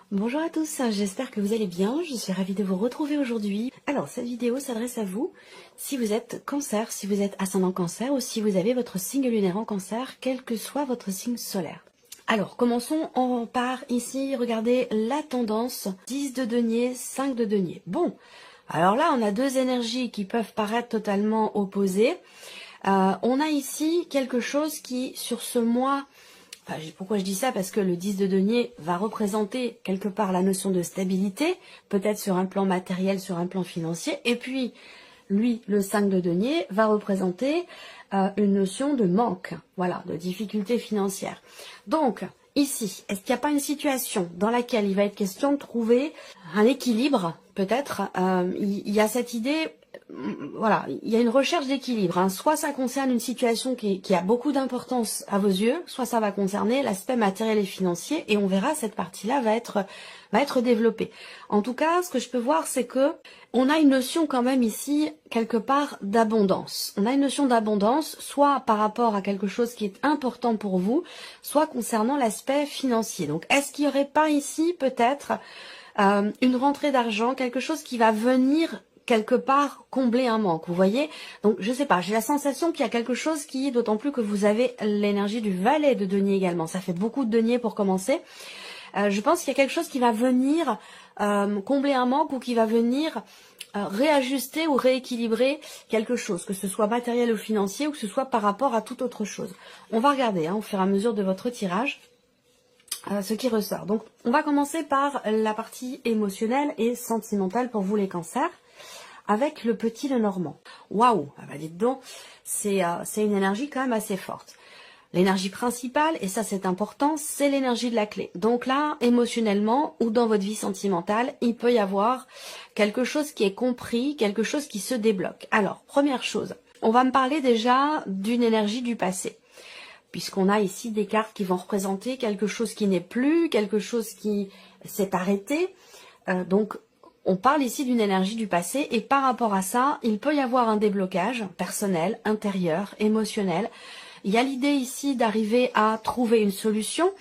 Bonjour à tous, j'espère que vous allez bien, je suis ravie de vous retrouver aujourd'hui. Alors cette vidéo s'adresse à vous si vous êtes cancer, si vous êtes ascendant cancer ou si vous avez votre signe lunaire en cancer, quel que soit votre signe solaire. Alors commençons par ici, regardez la tendance 10 de denier, 5 de denier. Bon, alors là on a deux énergies qui peuvent paraître totalement opposées. On a ici quelque chose qui sur ce mois... Pourquoi je dis ça? Parce que le 10 de denier va représenter quelque part la notion de stabilité, peut-être sur un plan matériel, sur un plan financier. Et puis, lui, le 5 de denier, va représenter une notion de manque, voilà, de difficulté financière. Donc, ici, est-ce qu'il n'y a pas une situation dans laquelle il va être question de trouver un équilibre, peut-être il y a cette idée... Voilà, il y a une recherche d'équilibre. Hein. Soit ça concerne une situation qui a beaucoup d'importance à vos yeux, soit ça va concerner l'aspect matériel et financier, et on verra cette partie-là va être développée. En tout cas, ce que je peux voir, c'est que on a une notion quand même ici, quelque part, d'abondance. On a une notion d'abondance, soit par rapport à quelque chose qui est important pour vous, soit concernant l'aspect financier. Donc, est-ce qu'il n'y aurait pas ici, peut-être, une rentrée d'argent, quelque chose qui va venir quelque part combler un manque, vous voyez? Donc je sais pas, j'ai la sensation qu'il y a quelque chose qui, d'autant plus que vous avez l'énergie du valet de denier également, ça fait beaucoup de denier pour commencer. Je pense qu'il y a quelque chose qui va venir combler un manque ou qui va venir réajuster ou rééquilibrer quelque chose, que ce soit matériel ou financier ou que ce soit par rapport à toute autre chose. On va regarder au fur et à mesure de votre tirage ce qui ressort. Donc on va commencer par la partie émotionnelle et sentimentale pour vous les cancers. Avec le petit Lenormand. Waouh, ah bah dites donc, c'est une énergie quand même assez forte. L'énergie principale, et ça c'est important, c'est l'énergie de la clé. Donc là, émotionnellement ou dans votre vie sentimentale, il peut y avoir quelque chose qui est compris, quelque chose qui se débloque. Alors, première chose, on va me parler déjà d'une énergie du passé. Puisqu'on a ici des cartes qui vont représenter quelque chose qui n'est plus, quelque chose qui s'est arrêté. Donc, on parle ici d'une énergie du passé et par rapport à ça, il peut y avoir un déblocage personnel, intérieur, émotionnel. Il y a l'idée ici d'arriver à trouver une solution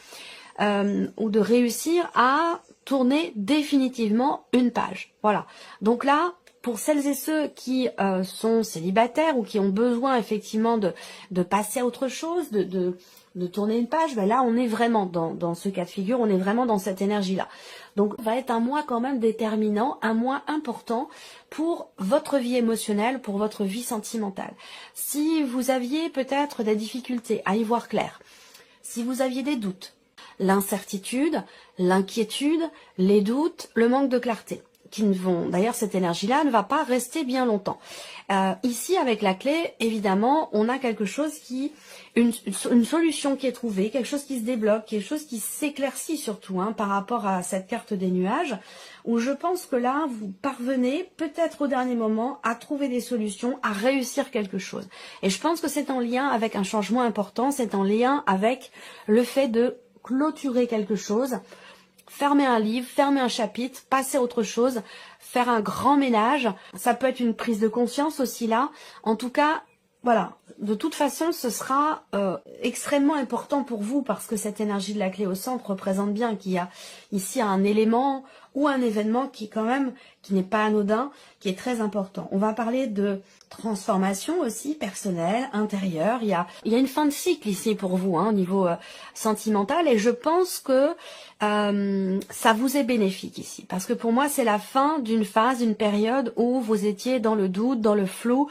ou de réussir à tourner définitivement une page. Voilà. Donc là, pour celles et ceux qui sont célibataires ou qui ont besoin effectivement de passer à autre chose, de tourner une page, ben là on est vraiment dans ce cas de figure, on est vraiment dans cette énergie-là. Donc va être un mois quand même déterminant, un mois important pour votre vie émotionnelle, pour votre vie sentimentale. Si vous aviez peut-être des difficultés à y voir clair, si vous aviez des doutes, l'incertitude, l'inquiétude, les doutes, le manque de clarté, qui ne vont, d'ailleurs cette énergie-là ne va pas rester bien longtemps. Ici avec la clé, évidemment, on a quelque chose qui, une solution qui est trouvée, quelque chose qui se débloque, quelque chose qui s'éclaircit surtout par rapport à cette carte des nuages, où je pense que là, vous parvenez peut-être au dernier moment à trouver des solutions, à réussir quelque chose. Et je pense que c'est en lien avec un changement important, c'est en lien avec le fait de clôturer quelque chose, fermer un livre, fermer un chapitre, passer à autre chose, faire un grand ménage. Ça peut être une prise de conscience aussi là. En tout cas, voilà. De toute façon, ce sera extrêmement important pour vous parce que cette énergie de la clé au centre représente bien qu'il y a ici un élément ou un événement qui quand même, qui n'est pas anodin, qui est très important. On va parler de transformation aussi personnelle, intérieure. Il y a une fin de cycle ici pour vous au niveau sentimental et je pense que ça vous est bénéfique ici. Parce que pour moi, c'est la fin d'une phase, d'une période où vous étiez dans le doute, dans le flou,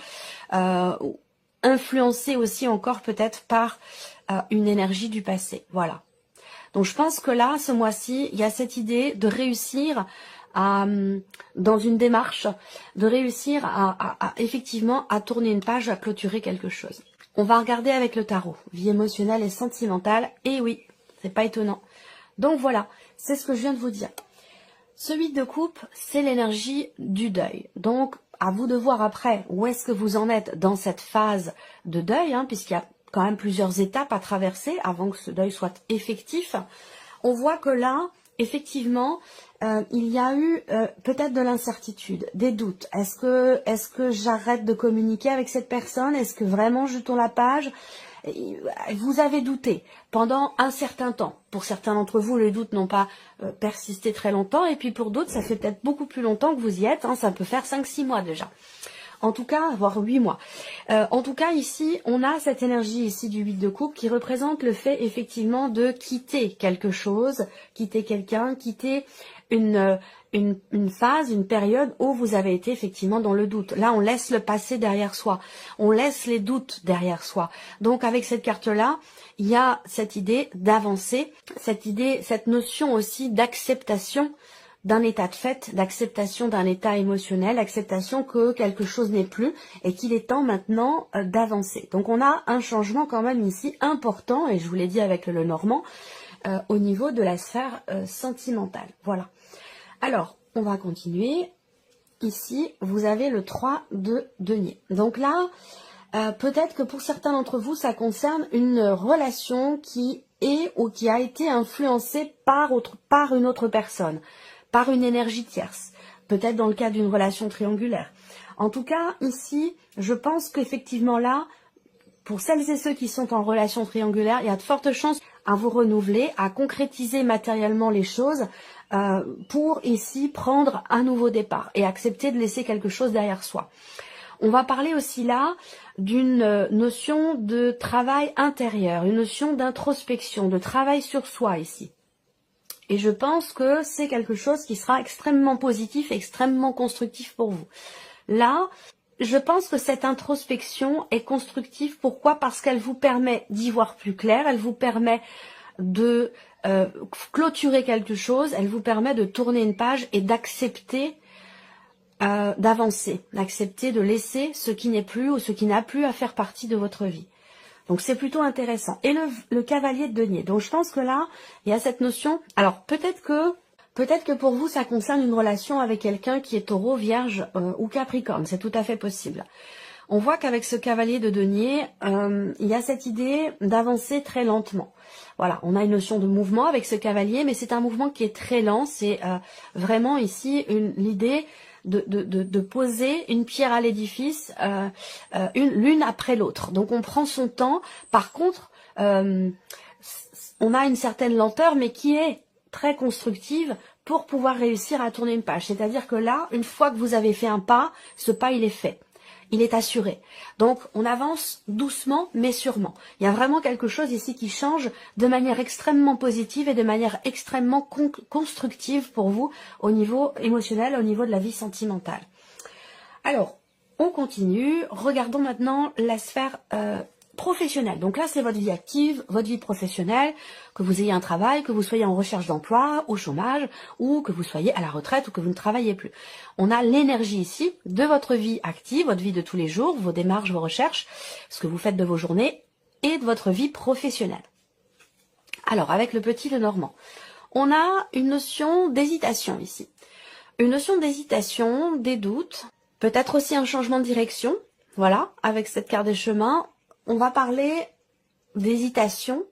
influencé aussi encore peut-être par une énergie du passé. Voilà. Donc je pense que là, ce mois-ci, il y a cette idée de réussir dans une démarche, de réussir effectivement à tourner une page, à clôturer quelque chose. On va regarder avec le tarot, vie émotionnelle et sentimentale. Et oui, c'est pas étonnant. Donc voilà, c'est ce que je viens de vous dire. Ce 8 de coupe, c'est l'énergie du deuil. Donc, à vous de voir après où est-ce que vous en êtes dans cette phase de deuil, puisqu'il y a quand même plusieurs étapes à traverser avant que ce deuil soit effectif. On voit que là, effectivement, il y a eu peut-être de l'incertitude, des doutes. Est-ce que j'arrête de communiquer avec cette personne? Est-ce que vraiment je tourne la page? vous avez douté pendant un certain temps. Pour certains d'entre vous, les doutes n'ont pas persisté très longtemps, et puis pour d'autres, ça fait peut-être beaucoup plus longtemps que vous y êtes, hein, ça peut faire 5-6 mois déjà. En tout cas, voire 8 mois. En tout cas, ici, on a cette énergie ici du 8 de coupe qui représente le fait effectivement de quitter quelque chose, quitter quelqu'un, quitter une phase, une période où vous avez été effectivement dans le doute. Là, on laisse le passé derrière soi. On laisse les doutes derrière soi. Donc, avec cette carte-là, il y a cette idée d'avancer, cette notion aussi d'acceptation d'un état de fait, d'acceptation d'un état émotionnel, acceptation que quelque chose n'est plus et qu'il est temps maintenant d'avancer. Donc on a un changement quand même ici important, et je vous l'ai dit avec le Normand, au niveau de la sphère sentimentale. Voilà. Alors, on va continuer. Ici, vous avez le 3 de denier. Donc là, peut-être que pour certains d'entre vous, ça concerne une relation qui est ou qui a été influencée par une autre personne, par une énergie tierce, peut-être dans le cas d'une relation triangulaire. En tout cas, ici, je pense qu'effectivement là, pour celles et ceux qui sont en relation triangulaire, il y a de fortes chances à vous renouveler, à concrétiser matériellement les choses pour ici prendre un nouveau départ et accepter de laisser quelque chose derrière soi. On va parler aussi là d'une notion de travail intérieur, une notion d'introspection, de travail sur soi ici. Et je pense que c'est quelque chose qui sera extrêmement positif et extrêmement constructif pour vous. Là, je pense que cette introspection est constructive. Pourquoi? Parce qu'elle vous permet d'y voir plus clair, elle vous permet de clôturer quelque chose, elle vous permet de tourner une page et d'accepter d'avancer, d'accepter de laisser ce qui n'est plus ou ce qui n'a plus à faire partie de votre vie. Donc c'est plutôt intéressant. Et le cavalier de denier. Donc je pense que là, il y a cette notion. Alors peut-être que pour vous, ça concerne une relation avec quelqu'un qui est taureau, vierge ou capricorne. C'est tout à fait possible. On voit qu'avec ce cavalier de denier, il y a cette idée d'avancer très lentement. Voilà, on a une notion de mouvement avec ce cavalier, mais c'est un mouvement qui est très lent. C'est vraiment ici l'idée de poser une pierre à l'édifice, l'une après l'autre. Donc on prend son temps. Par contre, on a une certaine lenteur, mais qui est très constructive pour pouvoir réussir à tourner une page. C'est-à-dire que là, une fois que vous avez fait un pas, ce pas, il est fait. Il est assuré. Donc, on avance doucement, mais sûrement. Il y a vraiment quelque chose ici qui change de manière extrêmement positive et de manière extrêmement constructive pour vous au niveau émotionnel, au niveau de la vie sentimentale. Alors, on continue. Regardons maintenant la sphère professionnelle. Donc là, c'est votre vie active, votre vie professionnelle, que vous ayez un travail, que vous soyez en recherche d'emploi, au chômage, ou que vous soyez à la retraite, ou que vous ne travaillez plus. On a l'énergie ici de votre vie active, votre vie de tous les jours, vos démarches, vos recherches, ce que vous faites de vos journées, et de votre vie professionnelle. Alors, avec le petit Lenormand, on a une notion d'hésitation ici. Une notion d'hésitation, des doutes, peut-être aussi un changement de direction. Voilà, avec cette carte des chemins, on va parler d'hésitation.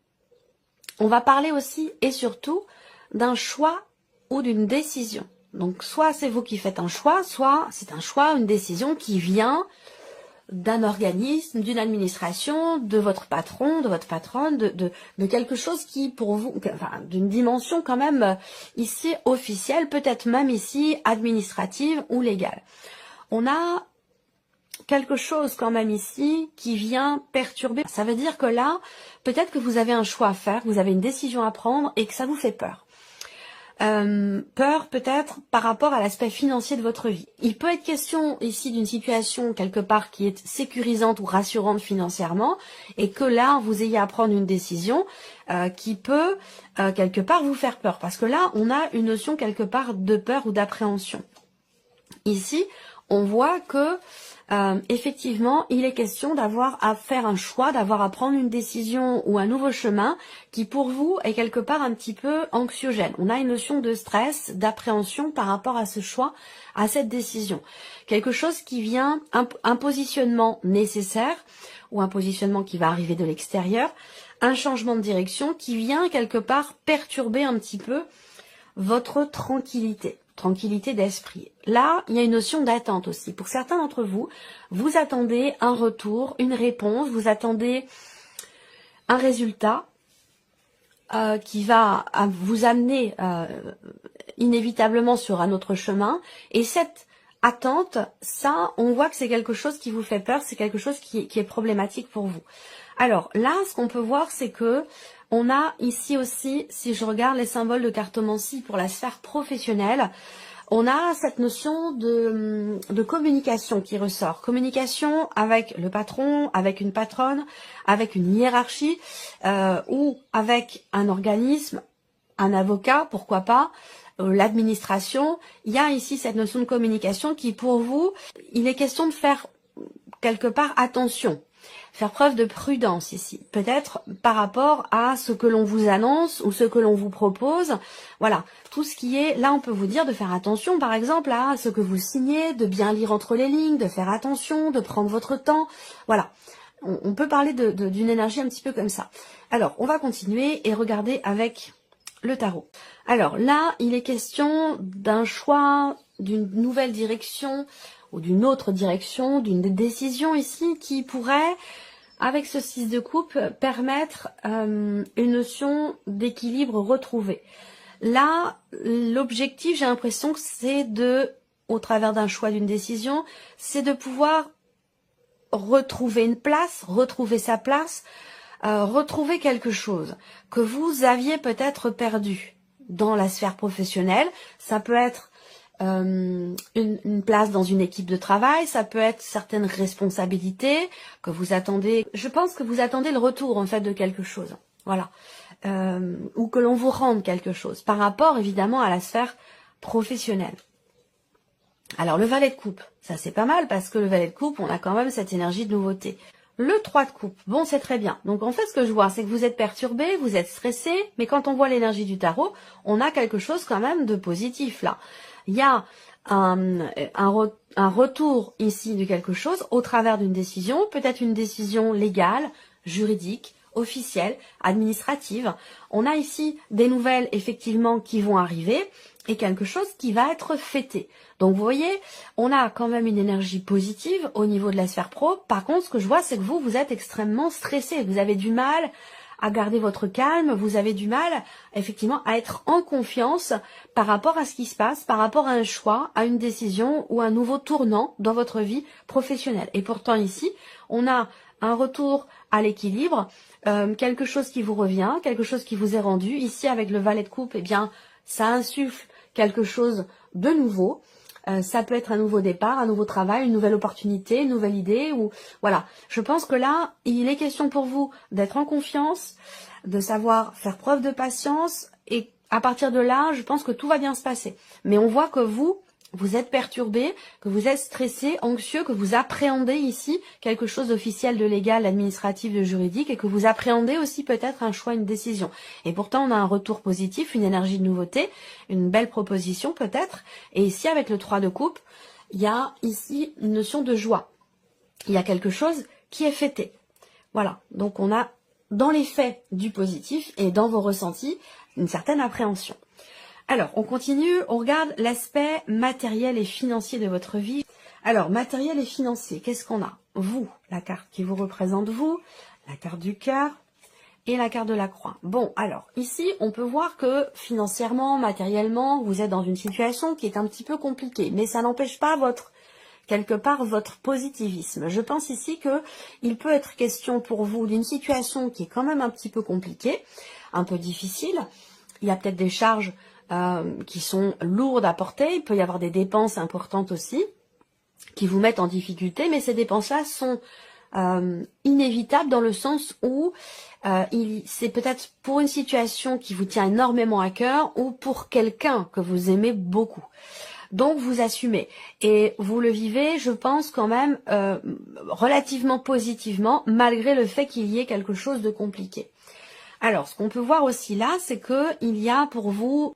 On va parler aussi et surtout d'un choix ou d'une décision. Donc, soit c'est vous qui faites un choix, soit c'est un choix, une décision qui vient d'un organisme, d'une administration, de votre patron, de votre patronne, de quelque chose qui pour vous, enfin, d'une dimension quand même ici officielle, peut-être même ici administrative ou légale. On a quelque chose quand même ici qui vient perturber. Ça veut dire que là, peut-être que vous avez un choix à faire, vous avez une décision à prendre et que ça vous fait peur. Peur peut-être par rapport à l'aspect financier de votre vie. Il peut être question ici d'une situation quelque part qui est sécurisante ou rassurante financièrement et que là vous ayez à prendre une décision qui peut quelque part vous faire peur. Parce que là on a une notion quelque part de peur ou d'appréhension. Ici on voit que effectivement, il est question d'avoir à faire un choix, d'avoir à prendre une décision ou un nouveau chemin qui pour vous est quelque part un petit peu anxiogène. On a une notion de stress, d'appréhension par rapport à ce choix, à cette décision. Quelque chose qui vient, un positionnement nécessaire ou un positionnement qui va arriver de l'extérieur, un changement de direction qui vient quelque part perturber un petit peu votre tranquillité. Tranquillité d'esprit. Là, il y a une notion d'attente aussi. Pour certains d'entre vous, vous attendez un retour, une réponse, vous attendez un résultat qui va vous amener inévitablement sur un autre chemin. Et cette attente, ça, on voit que c'est quelque chose qui vous fait peur, c'est quelque chose qui est problématique pour vous. Alors là, ce qu'on peut voir, c'est que on a ici aussi, si je regarde les symboles de cartomancie pour la sphère professionnelle, on a cette notion de communication qui ressort. Communication avec le patron, avec une patronne, avec une hiérarchie ou avec un organisme, un avocat, pourquoi pas, l'administration. Il y a ici cette notion de communication qui, pour vous, il est question de faire quelque part attention. Faire preuve de prudence ici, peut-être par rapport à ce que l'on vous annonce ou ce que l'on vous propose. Voilà, tout ce qui est, là on peut vous dire de faire attention par exemple à ce que vous signez, de bien lire entre les lignes, de faire attention, de prendre votre temps. Voilà, on peut parler d'une énergie un petit peu comme ça. Alors, on va continuer et regarder avec le tarot. Alors là, il est question d'un choix, d'une nouvelle direction ou d'une autre direction, d'une décision ici qui pourrait, avec ce 6 de coupe, permettre une notion d'équilibre retrouvé. Là, l'objectif, j'ai l'impression que c'est au travers d'un choix, d'une décision, c'est de pouvoir retrouver une place, retrouver sa place, retrouver quelque chose que vous aviez peut-être perdu dans la sphère professionnelle. Ça peut être une place dans une équipe de travail, ça peut être certaines responsabilités que vous attendez. Je pense que vous attendez le retour en fait de quelque chose, voilà, ou que l'on vous rende quelque chose par rapport évidemment à la sphère professionnelle. Alors le valet de coupe, ça c'est pas mal parce que le valet de coupe, on a quand même cette énergie de nouveauté. Le 3 de coupe, bon c'est très bien. Donc en fait ce que je vois, c'est que vous êtes perturbé, vous êtes stressé, mais quand on voit l'énergie du tarot, on a quelque chose quand même de positif là. Il y a un retour ici de quelque chose au travers d'une décision, peut-être une décision légale, juridique, officielle, administrative. On a ici des nouvelles effectivement qui vont arriver et quelque chose qui va être fêté. Donc vous voyez, on a quand même une énergie positive au niveau de la sphère pro. Par contre, ce que je vois, c'est que vous êtes extrêmement stressé. Vous avez du mal à garder votre calme, vous avez du mal effectivement à être en confiance par rapport à ce qui se passe, par rapport à un choix, à une décision ou un nouveau tournant dans votre vie professionnelle. Et pourtant ici, on a un retour à l'équilibre, quelque chose qui vous revient, quelque chose qui vous est rendu. Ici, avec le valet de coupe, eh bien, ça insuffle quelque chose de nouveau. Ça peut être un nouveau départ, un nouveau travail, une nouvelle opportunité, une nouvelle idée. Ou voilà. Je pense que là, il est question pour vous d'être en confiance, de savoir faire preuve de patience. Et à partir de là, je pense que tout va bien se passer. Mais on voit que vous êtes perturbé, que vous êtes stressé, anxieux, que vous appréhendez ici quelque chose d'officiel, de légal, d'administratif, de juridique, et que vous appréhendez aussi peut-être un choix, une décision. Et pourtant, on a un retour positif, une énergie de nouveauté, une belle proposition peut-être. Et ici, avec le 3 de coupe, il y a ici une notion de joie. Il y a quelque chose qui est fêté. Voilà, donc on a dans les faits du positif et dans vos ressentis une certaine appréhension. Alors, on continue, on regarde l'aspect matériel et financier de votre vie. Alors, matériel et financier, qu'est-ce qu'on a? Vous, la carte qui vous représente vous, la carte du cœur et la carte de la croix. Bon, alors, ici, on peut voir que financièrement, matériellement, vous êtes dans une situation qui est un petit peu compliquée, mais ça n'empêche pas quelque part votre positivisme. Je pense ici que il peut être question pour vous d'une situation qui est quand même un petit peu compliquée, un peu difficile. Il y a peut-être des charges qui sont lourdes à porter. Il peut y avoir des dépenses importantes aussi qui vous mettent en difficulté, mais ces dépenses-là sont inévitables dans le sens où c'est peut-être pour une situation qui vous tient énormément à cœur ou pour quelqu'un que vous aimez beaucoup. Donc vous assumez et vous le vivez, je pense quand même relativement positivement, malgré le fait qu'il y ait quelque chose de compliqué. Alors, ce qu'on peut voir aussi là, c'est que il y a pour vous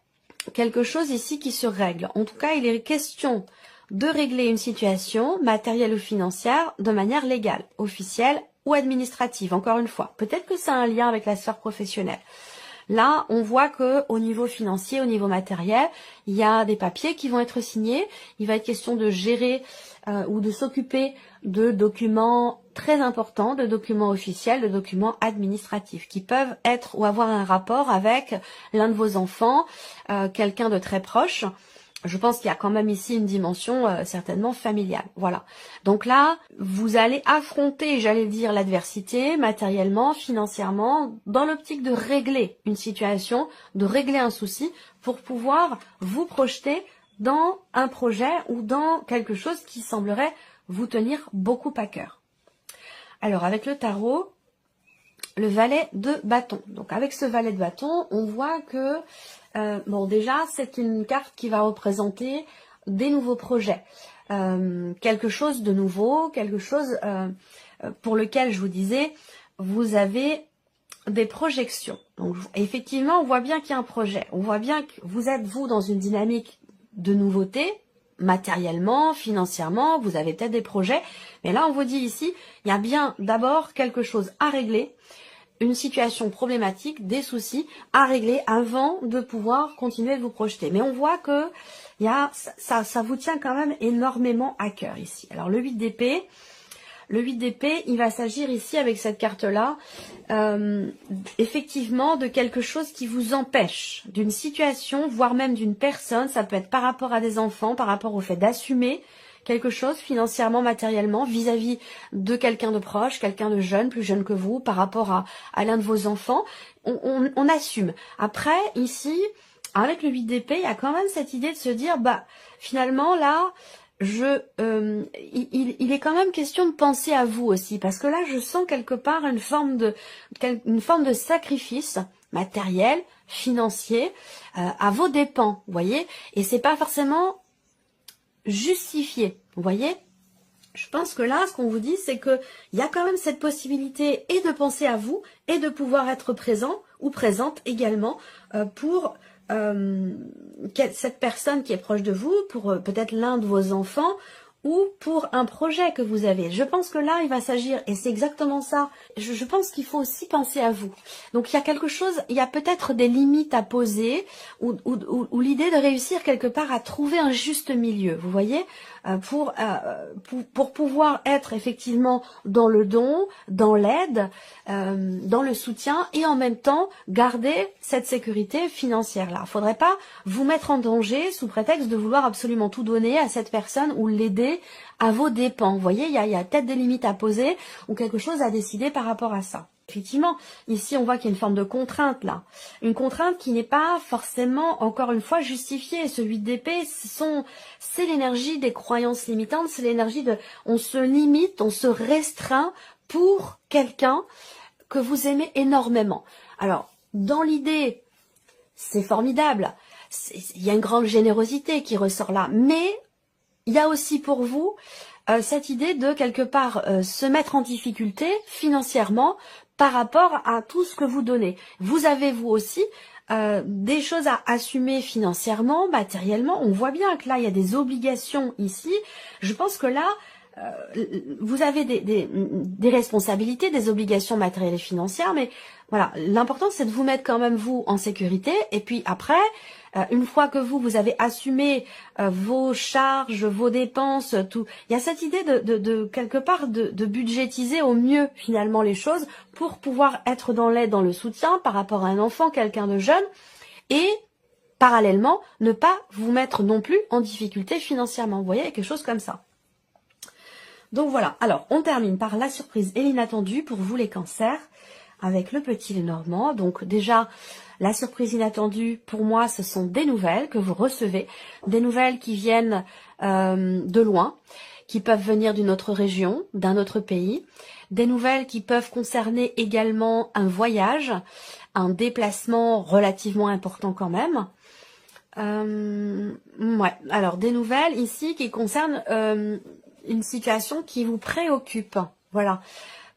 quelque chose ici qui se règle. En tout cas, il est question de régler une situation matérielle ou financière de manière légale, officielle ou administrative. Encore une fois, peut-être que ça a un lien avec la sphère professionnelle. Là, on voit que au niveau financier, au niveau matériel, il y a des papiers qui vont être signés. Il va être question de gérer ou de s'occuper de documents très importants, de documents officiels, de documents administratifs qui peuvent être ou avoir un rapport avec l'un de vos enfants, quelqu'un de très proche. Je pense qu'il y a quand même ici une dimension certainement familiale. Voilà. Donc là, vous allez affronter, j'allais dire, l'adversité matériellement, financièrement, dans l'optique de régler une situation, de régler un souci pour pouvoir vous projeter dans un projet ou dans quelque chose qui semblerait vous tenir beaucoup à cœur. Alors, avec le tarot, le valet de bâton. Donc, avec ce valet de bâton, on voit que bon, déjà, c'est une carte qui va représenter des nouveaux projets. Quelque chose de nouveau, quelque chose pour lequel, je vous disais, vous avez des projections. Donc, effectivement, on voit bien qu'il y a un projet. On voit bien que vous êtes, vous, dans une dynamique de nouveauté, matériellement, financièrement, vous avez peut-être des projets. Mais là, on vous dit ici, il y a bien d'abord quelque chose à régler, une situation problématique, des soucis à régler avant de pouvoir continuer de vous projeter. Mais on voit que ça vous tient quand même énormément à cœur ici. Alors le 8 d'épée, il va s'agir ici avec cette carte-là, effectivement de quelque chose qui vous empêche, d'une situation, voire même d'une personne. Ça peut être par rapport à des enfants, par rapport au fait d'assumer quelque chose financièrement, matériellement, vis-à-vis de quelqu'un de proche, quelqu'un de jeune, plus jeune que vous, par rapport à l'un de vos enfants. On assume. Après, ici, avec le 8 d'épée, il y a quand même cette idée de se dire, bah, finalement, là, il est quand même question de penser à vous aussi, parce que là, je sens quelque part une forme de sacrifice matériel, financier, à vos dépens, vous voyez, et c'est pas forcément justifié, vous voyez. Je pense que là, ce qu'on vous dit, c'est que il y a quand même cette possibilité et de penser à vous et de pouvoir être présent ou présente également pour cette personne qui est proche de vous, pour peut-être l'un de vos enfants ou pour un projet que vous avez. Je pense que là, il va s'agir, et c'est exactement ça, je pense qu'il faut aussi penser à vous. Donc il y a quelque chose, il y a peut-être des limites à poser ou l'idée de réussir quelque part à trouver un juste milieu, vous voyez, pour pouvoir être effectivement dans le don, dans l'aide, dans le soutien et en même temps garder cette sécurité financière-là. Il ne faudrait pas vous mettre en danger sous prétexte de vouloir absolument tout donner à cette personne ou l'aider à vos dépens. Vous voyez, il y a peut-être des limites à poser ou quelque chose à décider par rapport à ça. Effectivement, ici on voit qu'il y a une forme de contrainte là. Une contrainte qui n'est pas forcément, encore une fois, justifiée. Ce 8 d'épée, c'est l'énergie des croyances limitantes, c'est l'énergie de on se limite, on se restreint pour quelqu'un que vous aimez énormément. Alors, dans l'idée, c'est formidable. Il y a une grande générosité qui ressort là. Mais il y a aussi pour vous cette idée de quelque part se mettre en difficulté financièrement par rapport à tout ce que vous donnez. Vous avez vous aussi des choses à assumer financièrement, matériellement. On voit bien que là, il y a des obligations ici. Je pense que là, vous avez des responsabilités, des obligations matérielles et financières, mais voilà, l'important c'est de vous mettre quand même vous en sécurité, et puis après, une fois que vous avez assumé vos charges, vos dépenses, tout, il y a cette idée de quelque part de budgétiser au mieux finalement les choses pour pouvoir être dans l'aide, dans le soutien par rapport à un enfant, quelqu'un de jeune, et parallèlement ne pas vous mettre non plus en difficulté financièrement. Vous voyez, quelque chose comme ça. Donc voilà, alors on termine par la surprise et l'inattendu pour vous les cancers, avec le petit Lenormand. Donc déjà, la surprise inattendue, pour moi, ce sont des nouvelles que vous recevez, des nouvelles qui viennent de loin, qui peuvent venir d'une autre région, d'un autre pays, des nouvelles qui peuvent concerner également un voyage, un déplacement relativement important quand même. Ouais, alors des nouvelles ici qui concernent une situation qui vous préoccupe. Voilà.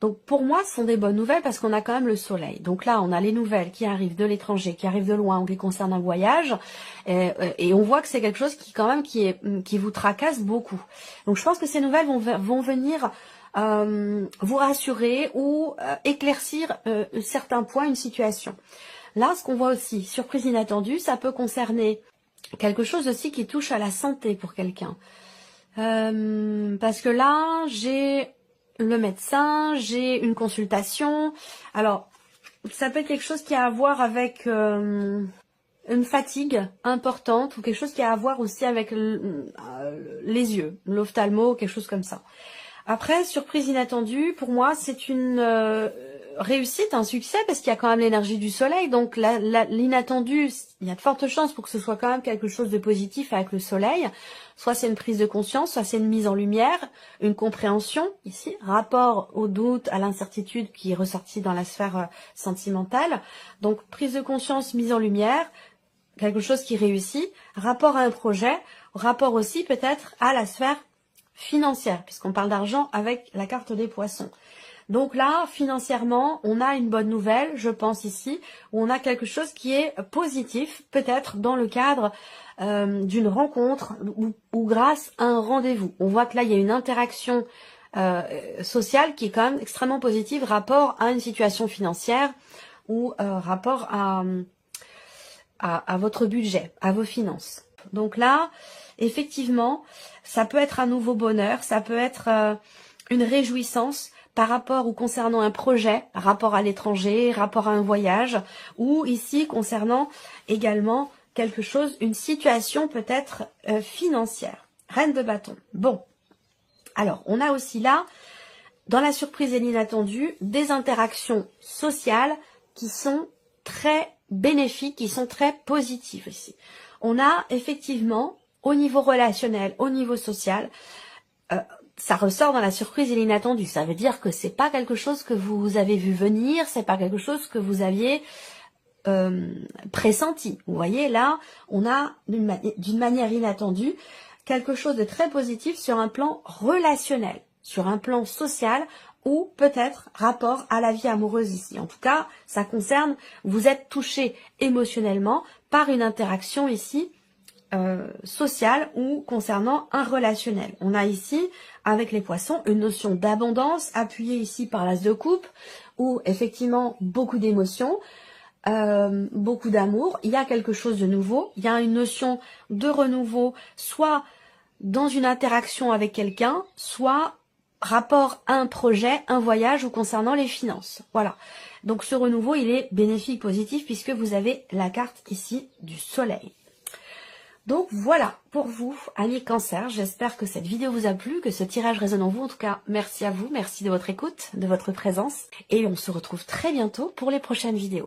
Donc pour moi, ce sont des bonnes nouvelles parce qu'on a quand même le soleil. Donc là, on a les nouvelles qui arrivent de l'étranger, qui arrivent de loin, ou qui concernent un voyage. Et on voit que c'est quelque chose qui quand même qui vous tracasse beaucoup. Donc je pense que ces nouvelles vont venir vous rassurer ou éclaircir certains points, une situation. Là, ce qu'on voit aussi, surprise inattendue, ça peut concerner quelque chose aussi qui touche à la santé pour quelqu'un. Parce que là, j'ai le médecin, j'ai une consultation. Alors, ça peut être quelque chose qui a à voir avec une fatigue importante ou quelque chose qui a à voir aussi avec les yeux, l'ophtalmo, quelque chose comme ça. Après, surprise inattendue, pour moi, c'est une réussite, un succès, parce qu'il y a quand même l'énergie du soleil. Donc l'inattendu, il y a de fortes chances pour que ce soit quand même quelque chose de positif avec le soleil. Soit c'est une prise de conscience, soit c'est une mise en lumière, une compréhension, ici, rapport au doute, à l'incertitude qui est ressorti dans la sphère sentimentale. Donc prise de conscience, mise en lumière, quelque chose qui réussit, rapport à un projet, rapport aussi peut-être à la sphère financière, puisqu'on parle d'argent avec la carte des poissons. Donc là, financièrement, on a une bonne nouvelle, je pense ici, où on a quelque chose qui est positif, peut-être dans le cadre d'une rencontre ou grâce à un rendez-vous. On voit que là, il y a une interaction sociale qui est quand même extrêmement positive, rapport à une situation financière ou rapport à votre budget, à vos finances. Donc là, effectivement, ça peut être un nouveau bonheur, ça peut être une réjouissance par rapport ou concernant un projet, rapport à l'étranger, rapport à un voyage, ou ici concernant également quelque chose, une situation peut-être financière. Reine de bâton. Bon, alors on a aussi là, dans la surprise et l'inattendu, des interactions sociales qui sont très bénéfiques, qui sont très positives ici. On a effectivement, au niveau relationnel, au niveau social, ça ressort dans la surprise et l'inattendu. Ça veut dire que c'est pas quelque chose que vous avez vu venir, c'est pas quelque chose que vous aviez pressenti. Vous voyez, là, on a d'une manière inattendue quelque chose de très positif sur un plan relationnel, sur un plan social, ou peut-être rapport à la vie amoureuse ici. En tout cas, ça concerne, vous êtes touché émotionnellement par une interaction ici sociale ou concernant un relationnel. On a ici, avec les poissons, une notion d'abondance appuyée ici par l'as de coupe, où effectivement beaucoup d'émotions, beaucoup d'amour, il y a quelque chose de nouveau, il y a une notion de renouveau, soit dans une interaction avec quelqu'un, soit rapport à un projet, un voyage ou concernant les finances. Voilà. Donc ce renouveau, il est bénéfique, positif, puisque vous avez la carte ici du soleil. Donc voilà pour vous, amis Cancer. J'espère que cette vidéo vous a plu, que ce tirage résonne en vous. En tout cas, merci à vous, merci de votre écoute, de votre présence. Et on se retrouve très bientôt pour les prochaines vidéos.